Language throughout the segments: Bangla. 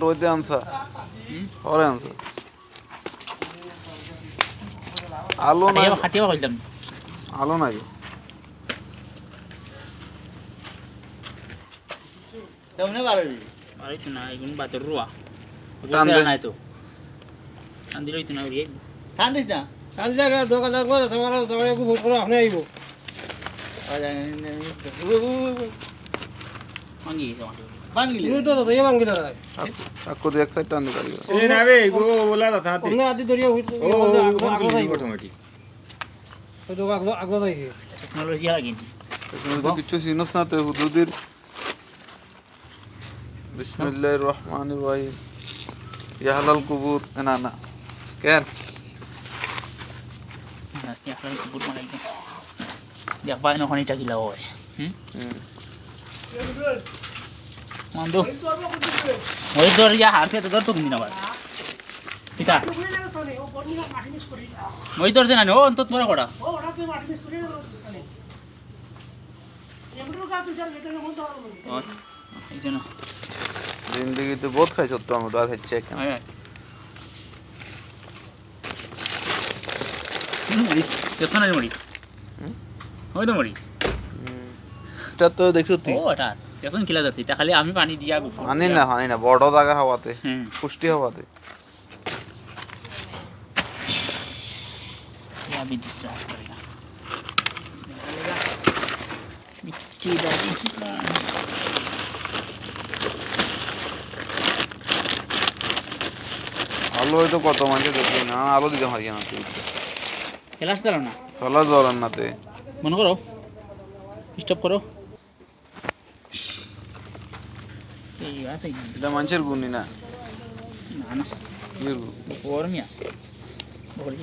ডইতে আনসা পরে আনসা আলো নাই খাটিয়ে বলতাম আলো নাই তেমনি পারবি আরে তো না এগুন বাতের রুয়া টান দে। নাই তো টান দিলই তো না উড়িয়ে টান দিস না কাল জায়গা দোকান থাকবো তোমার তোমার একটু ভোট করে আপনি আইব ভাঙি গেছে মাটি বাঙ্গিলি তুমি তো দাদা ভাঙ্গি দাঁড়ায় চাকু দিয়ে এক সাইড টান দিতে পারি এ না রে গো বলা কথা হাতে অন্য আদি দরিয়া ও আগলো থাকবে অটোমেটিক ওই তো আগলো থাকবে টেকনোলজি লাগিনি তুমি তো কিছু চিনস না তো হুদুদির বিসমিল্লাহির রহমানির রহিম ইয়া হালাল কুবুর না না কেন এখন বুট মানে দেখ পাই না খনিটা কিলা হয় মান্দু ওই তোর ইয়া হাতে তো তো কিনা বাদ পিতা ওই তোর জানা ও অন্তত মরা কড়া এই জন্য জিন্দগিতে বহুত খাইছ টমেটো আর খাইছে কেন মরিস পেছনের মরিস ওই তো মরিস এটা তো দেখছো তুই ও এটা পেছন কিলা যাচ্ছে এটা খালি আমি পানি দিয়া গুফ হানি না বড় জায়গা হওয়াতে হুম পুষ্টি হওয়াতে या भी दूसरा करेगा इसमें डालेगा मिट्टी डाल इसमें আলো হয়তো কত মানুষ দেখবি না আলো দিতে পারি না তুই ক্লাস চালাও না চলা জ্বলার নাতে মনে করো স্টপ করো এই আছে এটা মানুষের গুণই না না না ইয়ের গুণ। और मिया बोल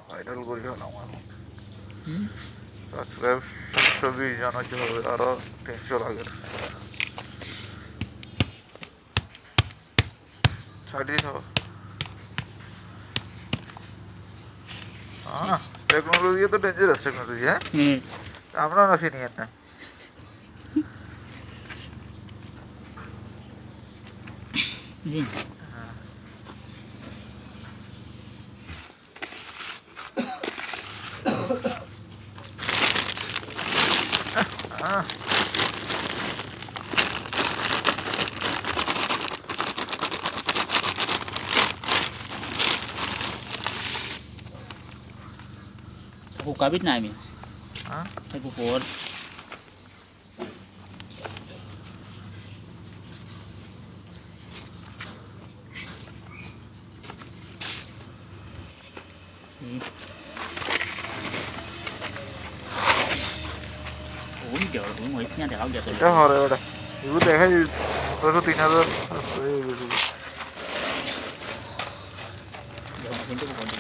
ভাইরাল করি না আমার হুম সাবস্ক্রাইব 120 জন হচ্ছে হবে আরো 300 লাগে ছাড়ি সব হ্যাঁ টেকনোলজি তো ডেঞ্জারাস টেকনোলজি হ্যাঁ हम्म আমরা না চিনি না जी হ্যাঁ aku kabit na amin হ্যাঁ aku por ôi trời ơi mới nha để áo giờ tôi এটা হরে ওটা এগুলো দেখাই 3000 giờ mình cũng còn